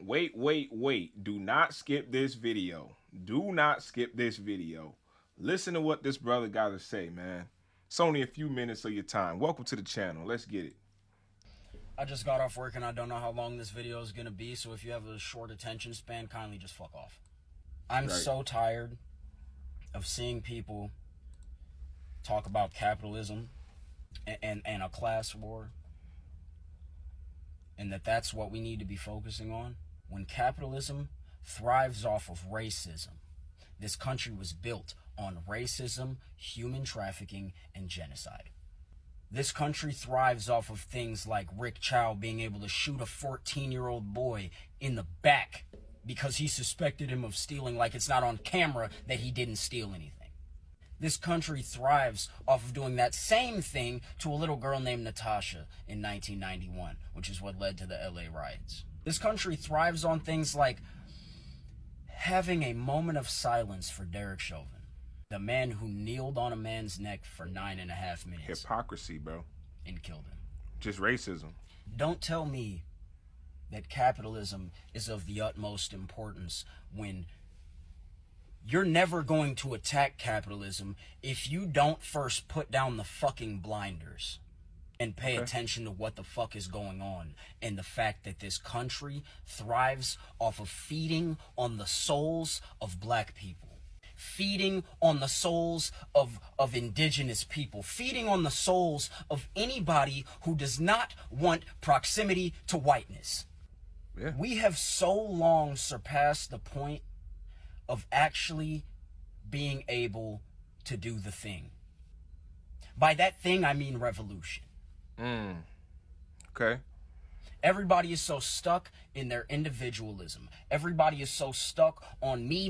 Wait. Do not skip this video. Do not skip this video. Listen to what this brother got to say, man. It's only a few minutes of your time. Welcome to the channel. Let's get it. I just got off work and I don't know how long this video is going to be, so if you have a short attention span, kindly just fuck off. I'm so tired of seeing people talk about capitalism and a class war, and that's what we need to be focusing on. When capitalism thrives off of racism, this country was built on racism, human trafficking, and genocide. This country thrives off of things like Rick Chow being able to shoot a 14-year-old boy in the back because he suspected him of stealing, like it's not on camera that he didn't steal anything. This country thrives off of doing that same thing to a little girl named Natasha in 1991, which is what led to the LA riots. This country thrives on things like having a moment of silence for Derek Chauvin, the man who kneeled on a man's neck for 9.5 minutes. Hypocrisy, bro. And killed him. Just racism. Don't tell me that capitalism is of the utmost importance when you're never going to attack capitalism if you don't first put down the fucking blinders and pay attention to what the fuck is going on, and the fact that this country thrives off of feeding on the souls of black people, feeding on the souls of indigenous people, feeding on the souls of anybody who does not want proximity to whiteness. Yeah. We have so long surpassed the point of actually being able to do the thing. By that thing, I mean revolution. Okay. Everybody is so stuck in their individualism. Everybody is so stuck on me,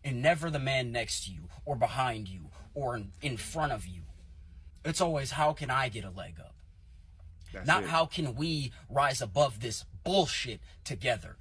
and never the man next to you, or behind you, or in front of you. It's always, how can I get a leg up? Not how can we rise above this bullshit together.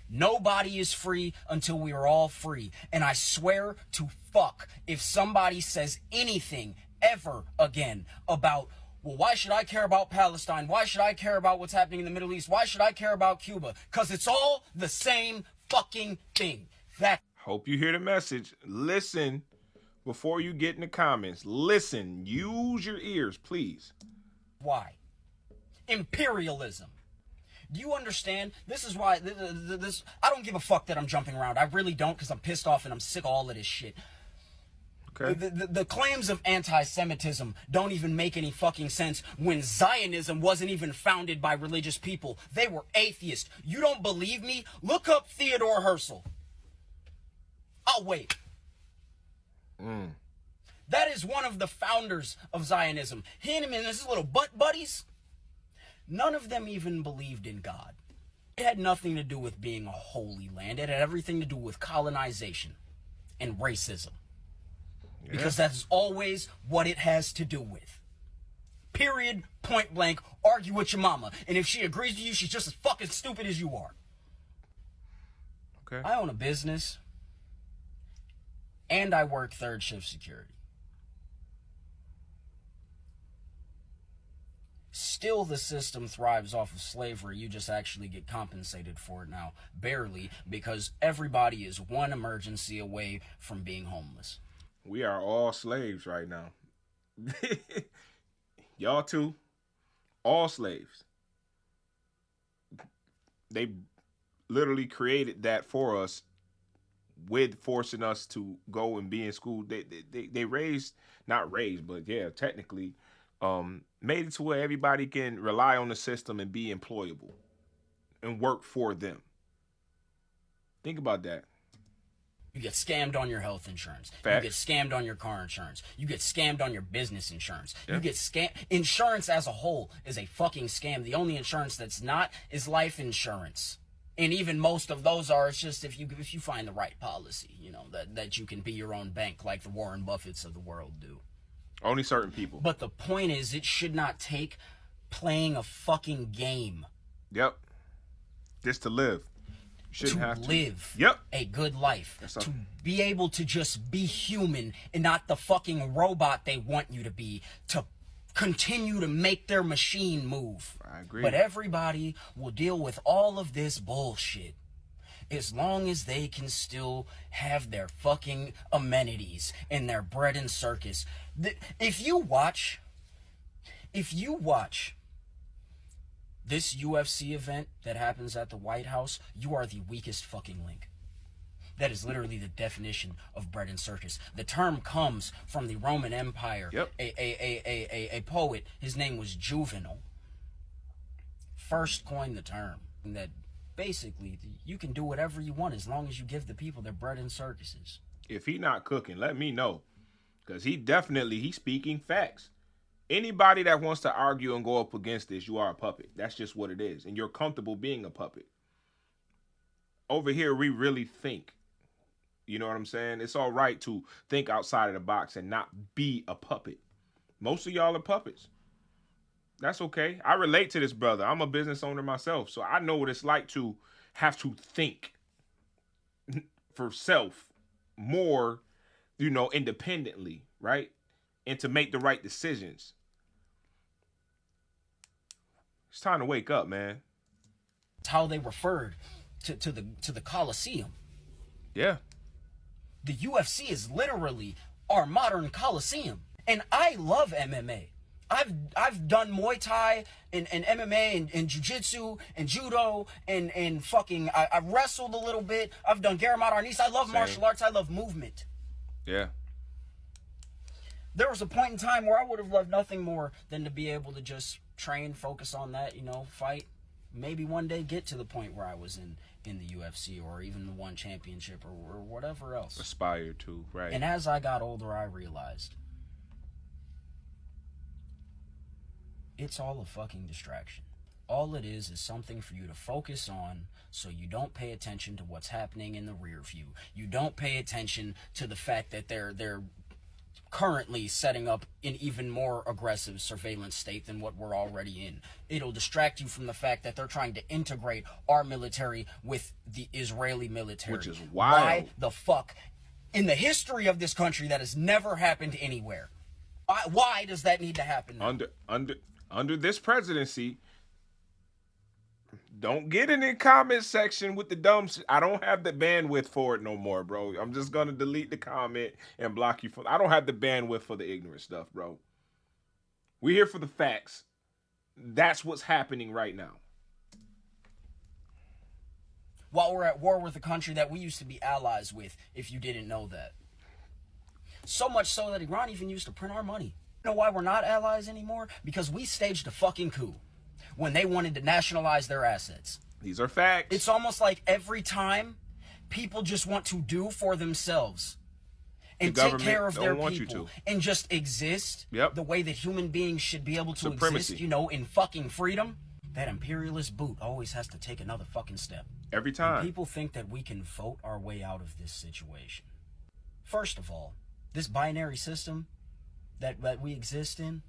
Nobody is free until we are all free. And I swear to fuck, if somebody says anything ever again about, well, why should I care about Palestine? Why should I care about what's happening in the Middle East? Why should I care about Cuba? Because it's all the same fucking thing. Hope you hear the message. Listen before you get in the comments. Listen. Use your ears, please. Why? Imperialism. Do you understand? This is why this I don't give a fuck that I'm jumping around. I really don't, because I'm pissed off and I'm sick of all of this shit. Okay. The claims of anti-Semitism don't even make any fucking sense when Zionism wasn't even founded by religious people. They were atheists. You don't believe me? Look up Theodore Herzl. I'll wait. That is one of the founders of Zionism. Him and his little butt buddies, none of them even believed in God. It had nothing to do with being a holy land. It had everything to do with colonization and racism. Yeah. Because that's always what it has to do with. Period, point blank, argue with your mama. And if she agrees with you, she's just as fucking stupid as you are. Okay. I own a business, and I work third shift security. Still, the system thrives off of slavery. You just actually get compensated for it now. Barely, because everybody is one emergency away from being homeless. We are all slaves right now. Y'all too. All slaves. They literally created that for us with forcing us to go and be in school. They raised, not raised, but yeah, technically made it to where everybody can rely on the system and be employable and work for them. Think about that. You get scammed on your health insurance. Facts. You get scammed on your car insurance. You get scammed on your business insurance. Yeah. You get scammed. Insurance as a whole is a fucking scam. The only insurance that's not is life insurance. And even most of those are, it's just if you find the right policy, you know, that you can be your own bank like the Warren Buffetts of the world do. Only certain people. But the point is, it should not take playing a fucking game. Yep. Just to live. Shouldn't to have to live Yep. a good life. That's to be able to just be human and not the fucking robot they want you to be. To continue to make their machine move. I agree. But everybody will deal with all of this bullshit as long as they can still have their fucking amenities and their bread and circus. If you watch this UFC event that happens at the White House, you are the weakest fucking link. That is literally the definition of bread and circus. The term comes from the Roman Empire. Yep. A poet, his name was Juvenal, first coined the term. And that basically you can do whatever you want as long as you give the people their bread and circuses. If he not cooking, let me know. Because he's speaking facts. Anybody that wants to argue and go up against this, you are a puppet. That's just what it is. And you're comfortable being a puppet. Over here, we really think. You know what I'm saying? It's all right to think outside of the box and not be a puppet. Most of y'all are puppets. That's okay. I relate to this brother. I'm a business owner myself, so I know what it's like to have to think for self more, independently, right? And to make the right decisions. It's time to wake up, man. It's how they referred to the Coliseum. Yeah. The UFC is literally our modern Coliseum. And I love MMA. I've done Muay Thai and MMA and Jiu-Jitsu and Judo and fucking I wrestled a little bit. I've done Garamad Arnis. I love martial arts. I love movement. Yeah. There was a point in time where I would have loved nothing more than to be able to just train, focus on that, fight. Maybe one day get to the point where I was in the UFC or even the one championship or whatever else. Aspire to, right. And as I got older, I realized it's all a fucking distraction. All it is something for you to focus on so you don't pay attention to what's happening in the rear view. You don't pay attention to the fact that they're currently setting up an even more aggressive surveillance state than what we're already in. It'll distract you from the fact that they're trying to integrate our military with the Israeli military. Which is wild. Why the fuck? In the history of this country, that has never happened anywhere. Why does that need to happen now? Under this presidency, don't get in the comment section with the dumb shit. I don't have the bandwidth for it no more, bro. I'm just going to delete the comment and block you for. I don't have the bandwidth for the ignorant stuff, bro. We're here for the facts. That's what's happening right now. While we're at war with a country that we used to be allies with, if you didn't know that. So much so that Iran even used to print our money. You know why we're not allies anymore? Because we staged a fucking coup when they wanted to nationalize their assets. These are facts. It's almost like every time people just want to do for themselves and take care of their people and just exist the way that human beings should be able to exist, in fucking freedom. That imperialist boot always has to take another fucking step. Every time. And people think that we can vote our way out of this situation. First of all, this binary system that we exist in,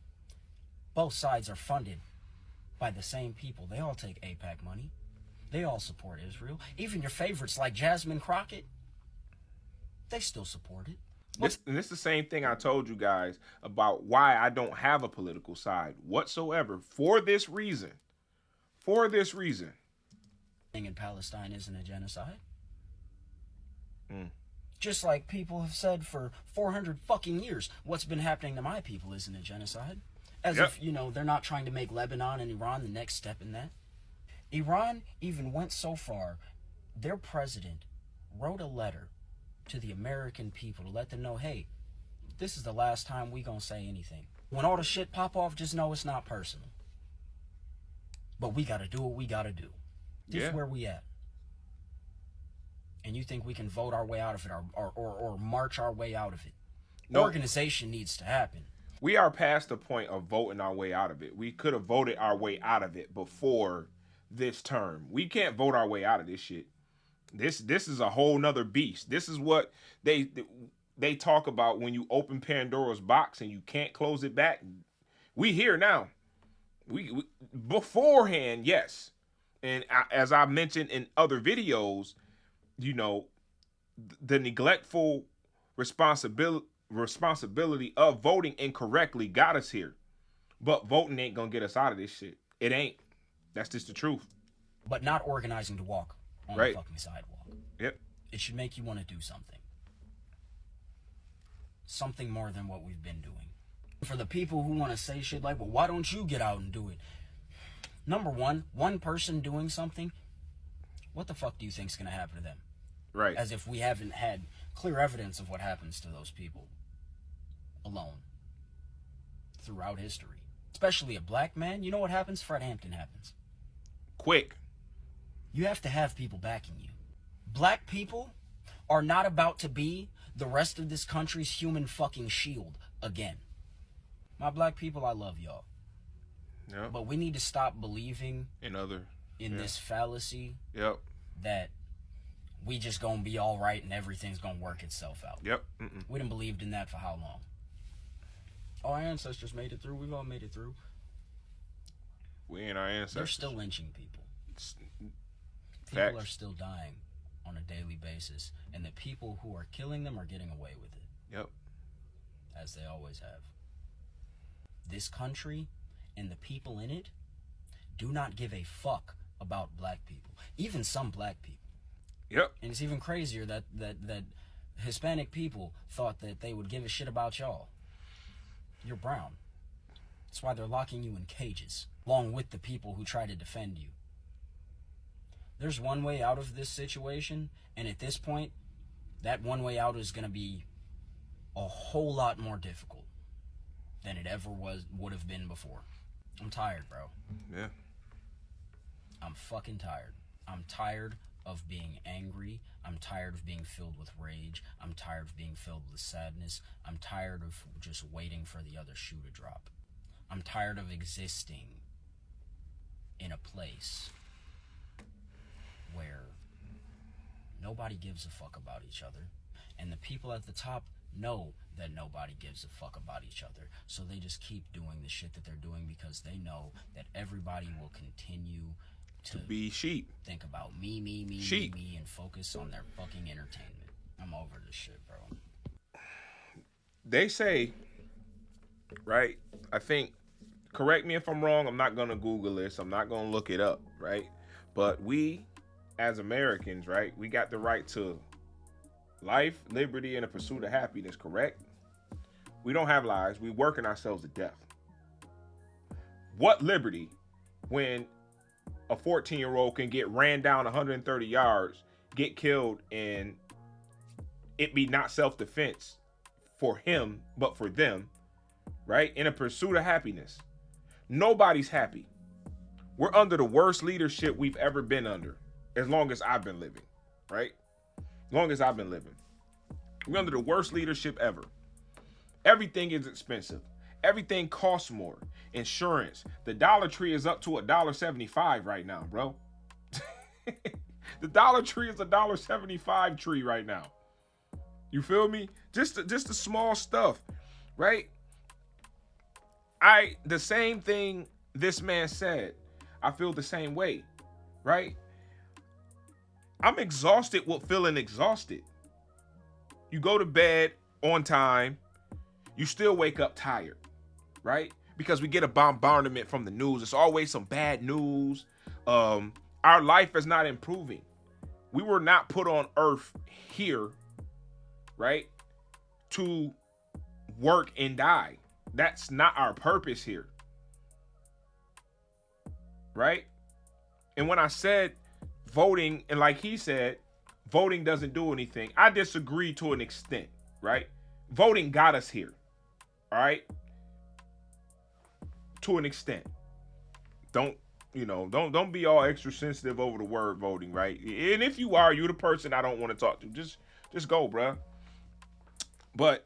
both sides are funded by the same people. They all take AIPAC money. They all support Israel. Even your favorites like Jasmine Crockett, they still support it. This is the same thing I told you guys about why I don't have a political side whatsoever. For this reason. In Palestine isn't a genocide. Just like people have said for 400 fucking years, what's been happening to my people isn't a genocide. As if, they're not trying to make Lebanon and Iran the next step in that. Iran even went so far, their president wrote a letter to the American people to let them know, hey, this is the last time we gonna say anything. When all the shit pop off, just know it's not personal. But we gotta do what we gotta do. This is where we at. And you think we can vote our way out of it or march our way out of it? No. Organization needs to happen. We are past the point of voting our way out of it. We could have voted our way out of it before this term. We can't vote our way out of this shit. This is a whole nother beast. This is what they talk about when you open Pandora's box and you can't close it back. We here now. We beforehand, yes. And as I mentioned in other videos, the neglectful responsibility of voting incorrectly got us here. But voting ain't gonna get us out of this shit. It ain't. That's just the truth. But not organizing to walk on the fucking sidewalk. Yep. It should make you want to do something. Something more than what we've been doing. For the people who want to say shit like, well, why don't you get out and do it? Number one person doing something, what the fuck do you think's gonna happen to them? Right. As if we haven't had clear evidence of what happens to those people alone throughout history. Especially a black man. You know what happens? Fred Hampton happens. Quick. You have to have people backing you. Black people are not about to be the rest of this country's human fucking shield again. My black people, I love y'all. Yeah. But we need to stop believing in this fallacy that we just gonna be all right and everything's gonna work itself out. Yep. We done believed in that for how long? Our ancestors made it through. We've all made it through. We and our ancestors. They're still lynching people. Facts. People are still dying on a daily basis, and the people who are killing them are getting away with it. Yep. As they always have. This country and the people in it do not give a fuck about black people. Even some black people. Yep. And it's even crazier that Hispanic people thought that they would give a shit about y'all. You're brown. That's why they're locking you in cages, along with the people who try to defend you. There's one way out of this situation, and at this point, that one way out is going to be a whole lot more difficult than it ever would have been before. I'm tired, bro. Yeah. I'm fucking tired. I'm tired of being angry. I'm tired of being filled with rage. I'm tired of being filled with sadness. I'm tired of just waiting for the other shoe to drop. I'm tired of existing in a place where nobody gives a fuck about each other, and the people at the top know that nobody gives a fuck about each other, so they just keep doing the shit that they're doing because they know that everybody will continue to be sheep. Think about me, and focus on their fucking entertainment. I'm over this shit, bro. They say, right? I think, correct me if I'm wrong, I'm not gonna Google this, I'm not gonna look it up, right? But we, as Americans, right, we got the right to life, liberty, and the pursuit of happiness, correct? We don't have lives. We working ourselves to death. What liberty when a 14-year-old can get ran down 130 yards, get killed, and it be not self-defense for him, but for them, right? In a pursuit of happiness. Nobody's happy. We're under the worst leadership we've ever been under, as long as I've been living, right? Long as I've been living. We're under the worst leadership ever. Everything is expensive. Everything costs more. Insurance. The Dollar Tree is up to $1.75 right now, bro. The Dollar Tree is $1.75 tree right now. You feel me? Just the small stuff, right? The same thing this man said. I feel the same way, right? I'm exhausted with feeling exhausted. You go to bed on time, you still wake up tired, right? Because we get a bombardment from the news. It's always some bad news. Our life is not improving. We were not put on earth here, right, to work and die. That's not our purpose here, right? And when I said voting, and like he said, voting doesn't do anything, I disagree to an extent, right? Voting got us here, all right? To an extent. Don't be all extra sensitive over the word voting, right? And if you are, you're the person I don't want to talk to. Just go, bruh. But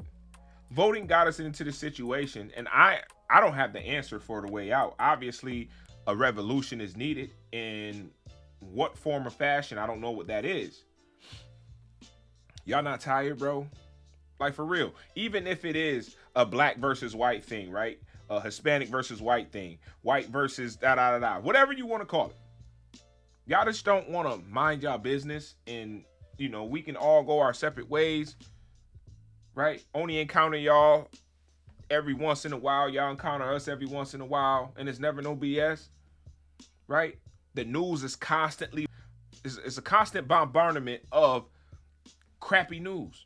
voting got us into this situation, and I don't have the answer for the way out. Obviously, a revolution is needed. In what form or fashion, I don't know what that is. Y'all not tired, bro? Like, for real. Even if it is a black versus white thing, right? A Hispanic versus white thing. White versus da-da-da-da. Whatever you want to call it. Y'all just don't want to mind y'all business, and, we can all go our separate ways, right? Only encounter y'all every once in a while. Y'all encounter us every once in a while, and it's never no BS, right? The news is constantly, it's a constant bombardment of crappy news.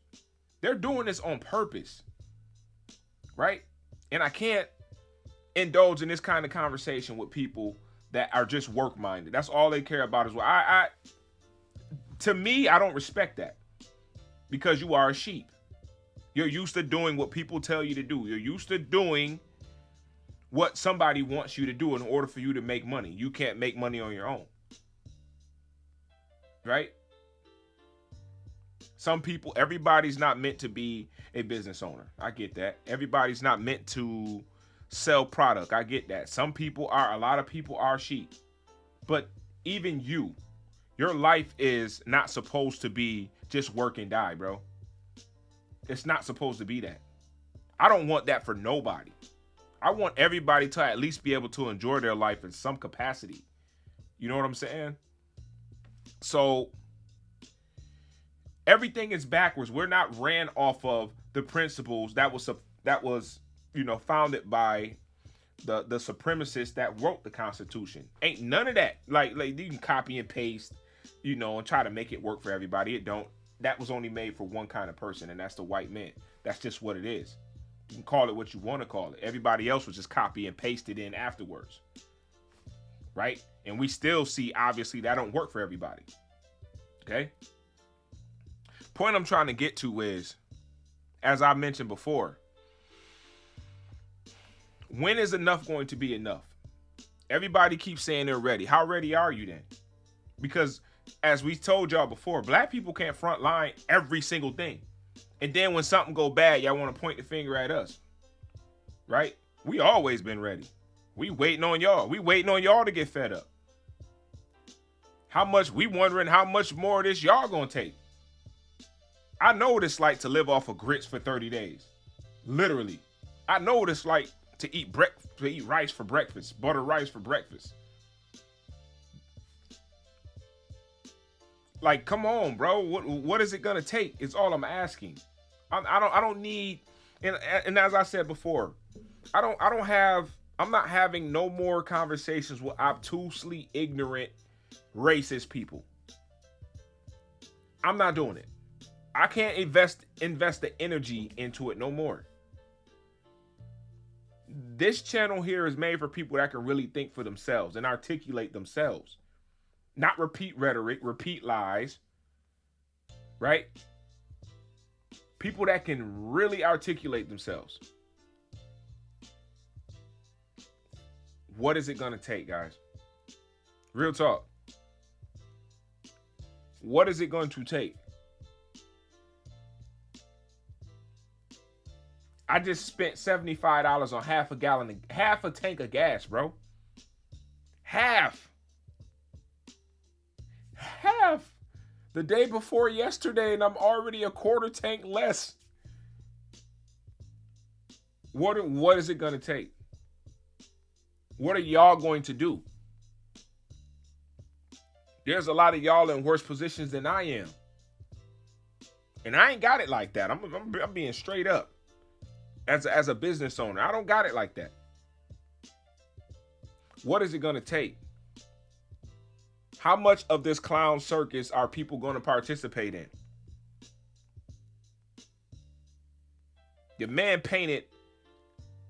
They're doing this on purpose, right? And I can't indulge in this kind of conversation with people that are just work minded. That's all they care about is what to me, I don't respect that, because you are a sheep. You're used to doing what people tell you to do. You're used to doing what somebody wants you to do in order for you to make money. You can't make money on your own, right? Some people, everybody's not meant to be a business owner. I get that. Everybody's not meant to sell product. I get that. A lot of people are sheep. But even your life is not supposed to be just work and die, bro. It's not supposed to be that. I don't want that for nobody. I want everybody to at least be able to enjoy their life in some capacity. You know what I'm saying? So everything is backwards. We're not ran off of the principles that was founded by the supremacists that wrote the Constitution. Ain't none of that. Like you can copy and paste, and try to make it work for everybody. It don't. That was only made for one kind of person, and that's the white man. That's just what it is. You can call it what you want to call it. Everybody else was just copy and paste it in afterwards, right? And we still see, obviously, that don't work for everybody. Okay? Point I'm trying to get to is, as I mentioned before, when is enough going to be enough? Everybody keeps saying they're ready. How ready are you then? Because as we told y'all before, black people can't front line every single thing. And then when something go bad, y'all want to point the finger at us. Right? We always been ready. We waiting on y'all. We waiting on y'all to get fed up. We wondering how much more of this y'all gonna take. I know what it's like to live off of grits for 30 days. Literally. I know what it's like to eat rice for breakfast, butter rice for breakfast. Like, come on, bro. What is it gonna take? It's all I'm asking. I don't need, and as I said before, I'm not having no more conversations with obtusely ignorant, racist people. I'm not doing it. I can't invest the energy into it no more. This channel here is made for people that can really think for themselves and articulate themselves. Not repeat rhetoric, repeat lies, right? People that can really articulate themselves. What is it going to take, guys? Real talk. What is it going to take? I just spent $75 on half a tank of gas, bro. Half. The day before yesterday, and I'm already a quarter tank less. What is it going to take? What are y'all going to do? There's a lot of y'all in worse positions than I am. And I ain't got it like that. I'm being straight up. As a business owner, I don't got it like that. What is it going to take? How much of this clown circus are people going to participate in? The man painted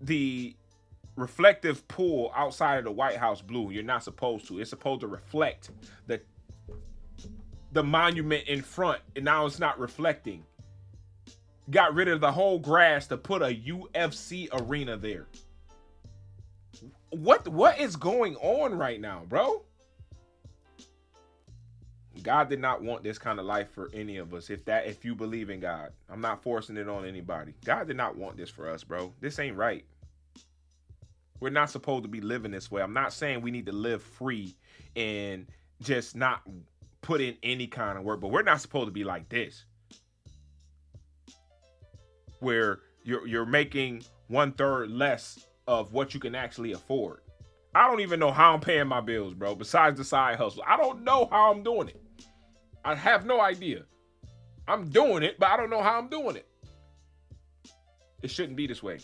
the reflective pool outside of the White House blue. You're not supposed to. It's supposed to reflect the monument in front, and now it's not reflecting. Got rid of the whole grass to put a UFC arena there. What is going on right now, bro? God did not want this kind of life for any of us. If you believe in God, I'm not forcing it on anybody. God did not want this for us, bro. This ain't right. We're not supposed to be living this way. I'm not saying we need to live free and just not put in any kind of work, but we're not supposed to be like this, where you're making 1/3 less of what you can actually afford. I don't even know how I'm paying my bills, bro, besides the side hustle. I don't know how I'm doing it. I have no idea. I'm doing it, but I don't know how I'm doing it. It shouldn't be this way.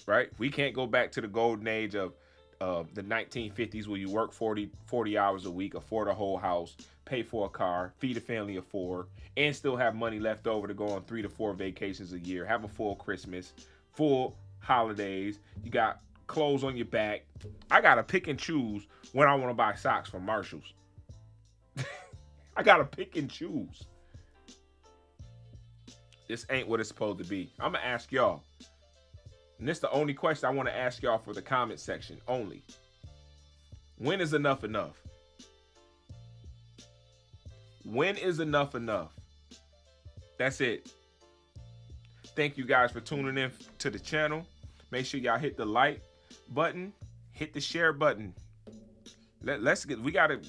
right? We can't go back to the golden age of the 1950s where you work 40 hours a week, afford a whole house, pay for a car, feed a family of four, and still have money left over to go on 3 to 4 vacations a year, have a full Christmas, full holidays. You got clothes on your back. I got to pick and choose when I want to buy socks from Marshalls. I got to pick and choose. This ain't what it's supposed to be. I'm going to ask y'all. And this is the only question I want to ask y'all for the comment section only. When is enough enough? When is enough enough? That's it. Thank you guys for tuning in to the channel. Make sure y'all hit the like button, hit the share button. Let's get, we gotta,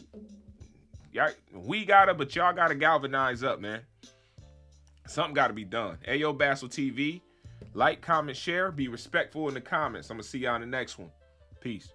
but y'all gotta galvanize up, man. Something gotta be done. Ayo Bassel TV. Like, comment, share. Be respectful in the comments. I'm gonna see y'all in the next one. Peace.